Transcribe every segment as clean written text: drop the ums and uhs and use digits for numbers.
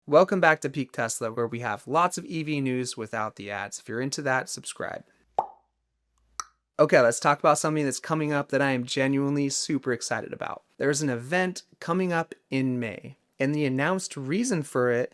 Welcome back to Peak Tesla, where we have lots of EV news without the ads. If you're into that, subscribe. Okay, let's talk about something that's coming up that I am genuinely super excited about. There's an event coming up in May, and the announced reason for it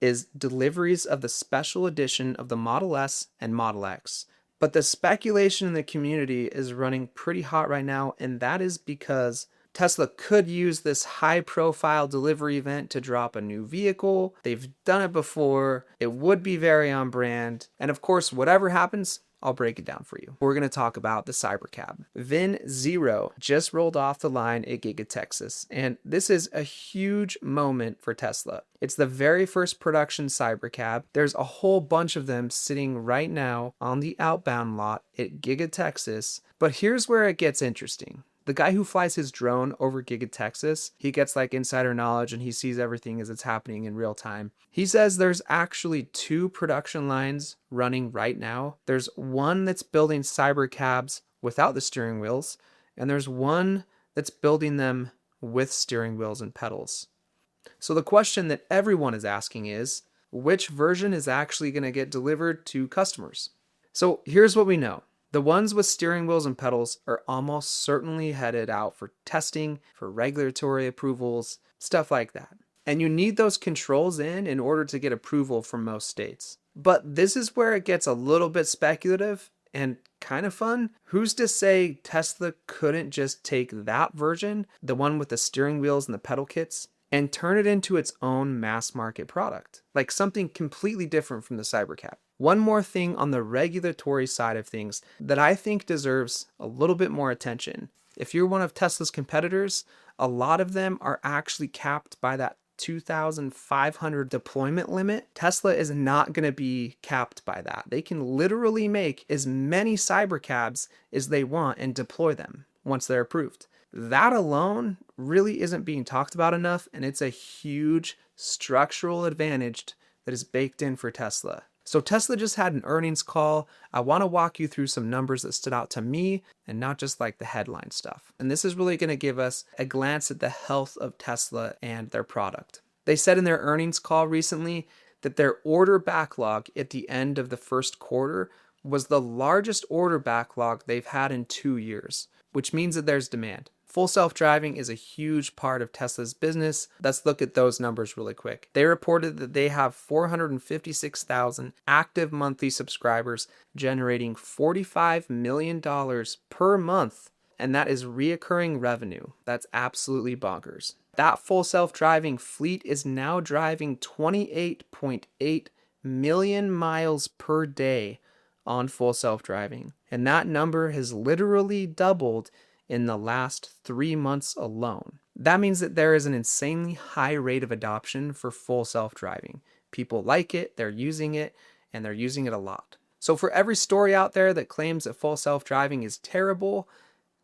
is deliveries of the special edition of the Model S and Model X. But the speculation in the community is running pretty hot right now, and that is because Tesla could use this high-profile delivery event to drop a new vehicle. They've done it before. It would be very on brand. And of course, whatever happens, I'll break it down for you. We're going to talk about the Cybercab. VIN 0 just rolled off the line at Giga Texas, and this is a huge moment for Tesla. It's the very first production Cybercab. There's a whole bunch of them sitting right now on the outbound lot at Giga Texas, but here's where it gets interesting. The guy who flies his drone over Giga Texas, he gets like insider knowledge and he sees everything as it's happening in real time. He says there's actually 2 production lines running right now. There's one that's building Cybercabs without the steering wheels, and there's one that's building them with steering wheels and pedals. So the question that everyone is asking is, which version is actually going to get delivered to customers? So here's what we know. The ones with steering wheels and pedals are almost certainly headed out for testing, for regulatory approvals, stuff like that. And you need those controls in order to get approval from most states. But this is where it gets a little bit speculative and kind of fun. Who's to say Tesla couldn't just take that version, the one with the steering wheels and the pedal kits, and turn it into its own mass market product, like something completely different from the Cybercab. One more thing on the regulatory side of things that I think deserves a little bit more attention. If you're one of Tesla's competitors, a lot of them are actually capped by that 2,500 deployment limit. Tesla is not going to be capped by that. They can literally make as many Cybercabs as they want and deploy them once they're approved. That alone really isn't being talked about enough, and it's a huge structural advantage that is baked in for Tesla. So Tesla just had an earnings call. I want to walk you through some numbers that stood out to me and not just like the headline stuff. And this is really going to give us a glance at the health of Tesla and their product. They said in their earnings call recently that their order backlog at the end of the first quarter was the largest order backlog they've had in 2 years, which means that there's demand. Full self-driving is a huge part of Tesla's business. Let's look at those numbers really quick. They reported that they have 456,000 active monthly subscribers, generating $45 million per month. And that is reoccurring revenue. That's absolutely bonkers. That full self-driving fleet is now driving 28.8 million miles per day on full self-driving. And that number has literally doubled in the last 3 months alone. That means that there is an insanely high rate of adoption for full self-driving. People like it, they're using it, and they're using it a lot. So for every story out there that claims that full self-driving is terrible,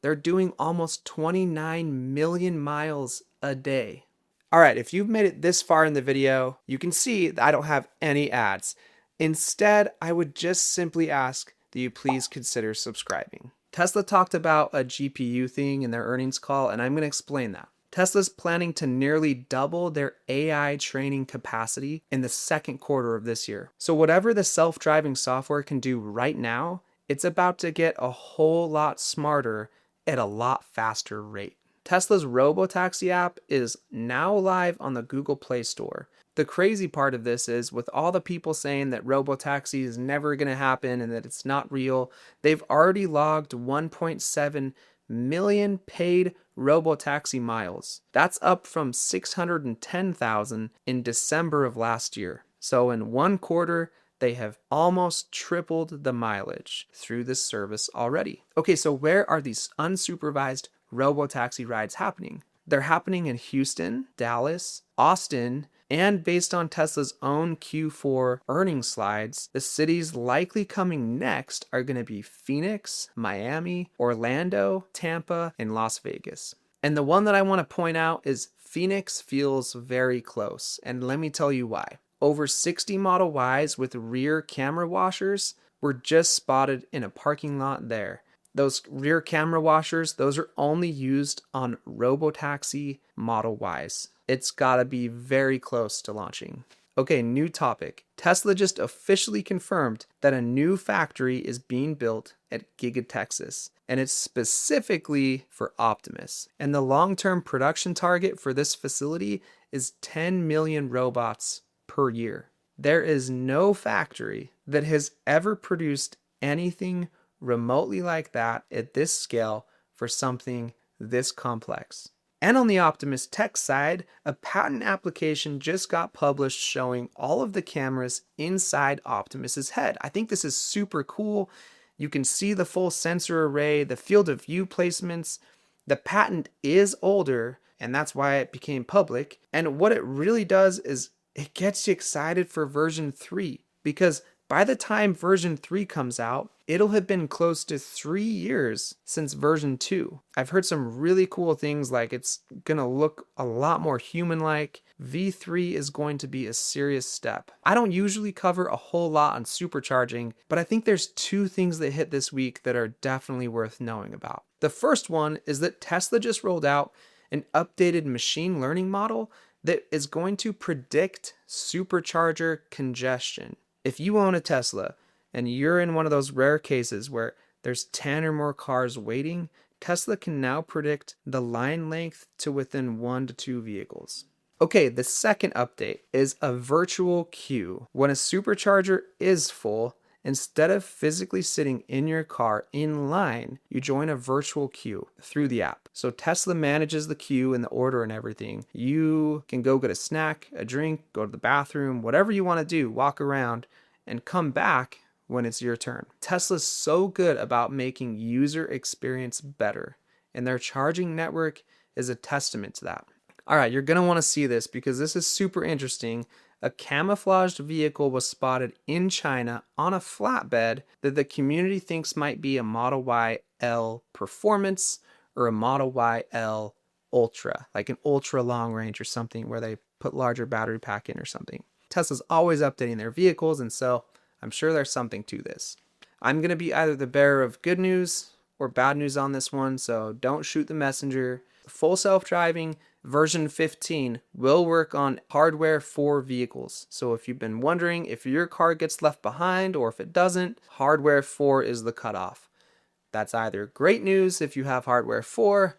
they're doing almost 29 million miles a day. All right, if you've made it this far in the video, you can see that I don't have any ads. Instead, I would just simply ask that you please consider subscribing. Tesla talked about a GPU thing in their earnings call, and I'm going to explain that. Tesla's planning to nearly double their AI training capacity in the second quarter of this year. So whatever the self-driving software can do right now, it's about to get a whole lot smarter at a lot faster rate. Tesla's Robotaxi app is now live on the Google Play Store. The crazy part of this is, with all the people saying that Robotaxi is never going to happen and that it's not real, they've already logged 1.7 million paid Robotaxi miles. That's up from 610,000 in December of last year. So in 1 quarter, they have almost tripled the mileage through this service already. Okay, so where are these unsupervised Robotaxi rides happening? They're happening in Houston, Dallas, Austin, and based on Tesla's own Q4 earnings slides, the cities likely coming next are going to be Phoenix, Miami, Orlando, Tampa, and Las Vegas. And the one that I want to point out is Phoenix feels very close, and let me tell you why. Over 60 Model Ys with rear camera washers were just spotted in a parking lot there. Those rear camera washers, those are only used on Robotaxi Model Ys. It's gotta be very close to launching. Okay, new topic. Tesla just officially confirmed that a new factory is being built at Giga Texas, and it's specifically for Optimus. And the long-term production target for this facility is 10 million robots per year. There is no factory that has ever produced anything remotely like that at this scale for something this complex. And on the Optimus tech side, a patent application just got published showing all of the cameras inside Optimus's head. I think this is super cool. You can see the full sensor array, the field of view placements. The patent is older, and that's why it became public. And what it really does is it gets you excited for version 3, because by the time version 3 comes out, it'll have been close to 3 years since version 2. I've heard some really cool things like it's gonna look a lot more human-like. V3 is going to be a serious step. I don't usually cover a whole lot on supercharging, but I think there's 2 things that hit this week that are definitely worth knowing about. The first one is that Tesla just rolled out an updated machine learning model that is going to predict supercharger congestion. If you own a Tesla and you're in one of those rare cases where there's 10 or more cars waiting, Tesla can now predict the line length to within 1 to 2 vehicles. Okay, the second update is a virtual queue. When a supercharger is full, instead of physically sitting in your car in line, you join a virtual queue through the app. So Tesla manages the queue and the order and everything. You can go get a snack, a drink, go to the bathroom, whatever you want to do, walk around and come back when it's your turn. Tesla's so good about making user experience better, and their charging network is a testament to that. All right, you're going to want to see this because this is super interesting. A camouflaged vehicle was spotted in China on a flatbed that the community thinks might be a Model Y L Performance or a Model Y L Ultra, like an ultra long range or something where they put larger battery pack in or something. Tesla's always updating their vehicles, and so I'm sure there's something to this. I'm going to be either the bearer of good news or bad news on this one, so don't shoot the messenger. Full self-driving version 15 will work on hardware for vehicles. So if you've been wondering if your car gets left behind or if it doesn't, hardware 4 is the cutoff. That's either great news if you have hardware 4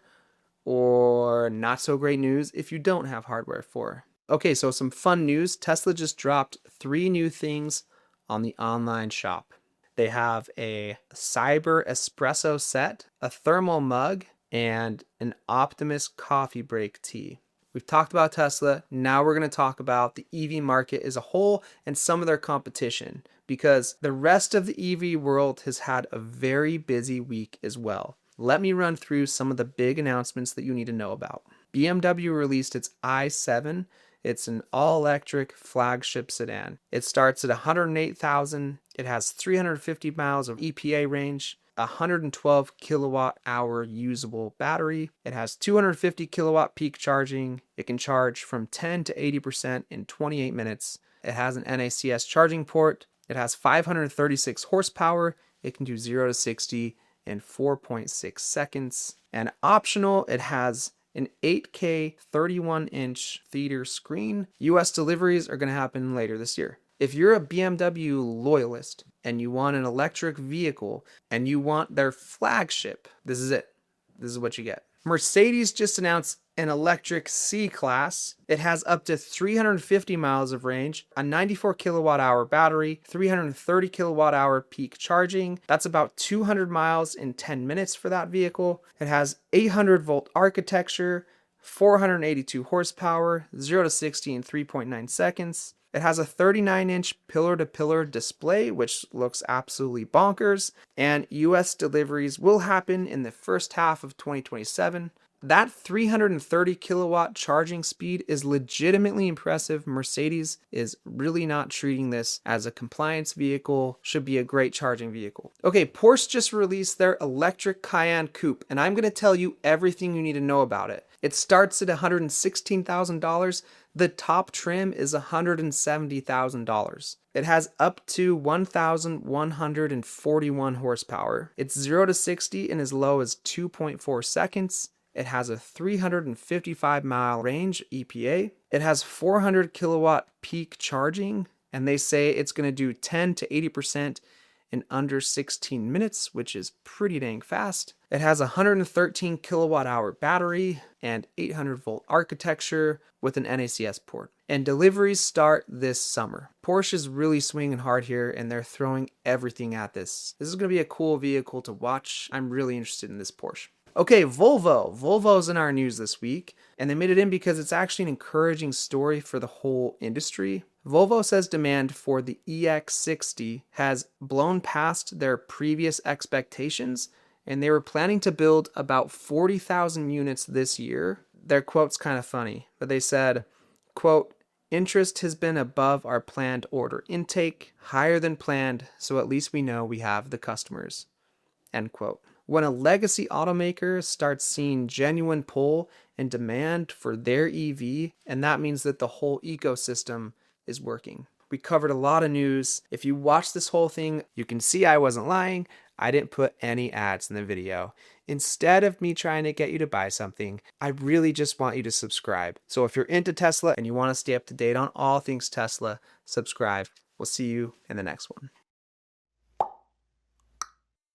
or not so great news if you don't have hardware 4. Okay, so some fun news. Tesla just dropped 3 new things on the online shop. They have a Cyber Espresso set, a thermal mug, and an Optimus coffee break tea. We've talked about Tesla. Now we're going to talk about the EV market as a whole and some of their competition, because the rest of the EV world has had a very busy week as well. Let me run through some of the big announcements that you need to know about. BMW released its i7. It's an all-electric flagship sedan. It starts at $108,000. It has 350 miles of EPA range, 112 kilowatt hour usable battery. It has 250 kilowatt peak charging. It can charge from 10 to 80% in 28 minutes. It has an NACS charging port. It has 536 horsepower. It can do 0 to 60 in 4.6 seconds. And optional, it has an 8K 31-inch theater screen. US deliveries are going to happen later this year. If you're a BMW loyalist and you want an electric vehicle and you want their flagship, this is it. This is what you get. Mercedes just announced an electric C-Class. It has up to 350 miles of range, a 94 kilowatt hour battery, 330 kilowatt hour peak charging. That's about 200 miles in 10 minutes for that vehicle. It has 800 volt architecture, 482 horsepower, 0 to 60 in 3.9 seconds. It has a 39-inch pillar-to-pillar display, which looks absolutely bonkers, and US deliveries will happen in the first half of 2027. That 330 kilowatt charging speed is legitimately impressive. Mercedes is really not treating this as a compliance vehicle. Should be a great charging vehicle. Okay, Porsche just released their electric Cayenne Coupe, and I'm going to tell you everything you need to know about it. It starts at $116,000. The top trim is $170,000. It has up to 1,141 horsepower. It's 0 to 60 in as low as 2.4 seconds. It has a 355-mile range EPA. It has 400 kilowatt peak charging, and they say it's going to do 10 to 80% in under 16 minutes, which is pretty dang fast. It has a 113 kilowatt hour battery and 800 volt architecture with an NACS port. And deliveries start this summer. Porsche is really swinging hard here, and they're throwing everything at this. This is going to be a cool vehicle to watch. I'm really interested in this Porsche. Okay, Volvo. Volvo's in our news this week, and they made it in because it's actually an encouraging story for the whole industry. Volvo says demand for the EX60 has blown past their previous expectations, and they were planning to build about 40,000 units this year. Their quote's kind of funny, but they said, quote, "Interest has been above our planned order intake, higher than planned, so at least we know we have the customers," end quote. When a legacy automaker starts seeing genuine pull and demand for their EV, and that means that the whole ecosystem is working. We covered a lot of news. If you watch this whole thing, you can see I wasn't lying. I didn't put any ads in the video. Instead of me trying to get you to buy something, I really just want you to subscribe. So if you're into Tesla and you want to stay up to date on all things Tesla, subscribe. We'll see you in the next one.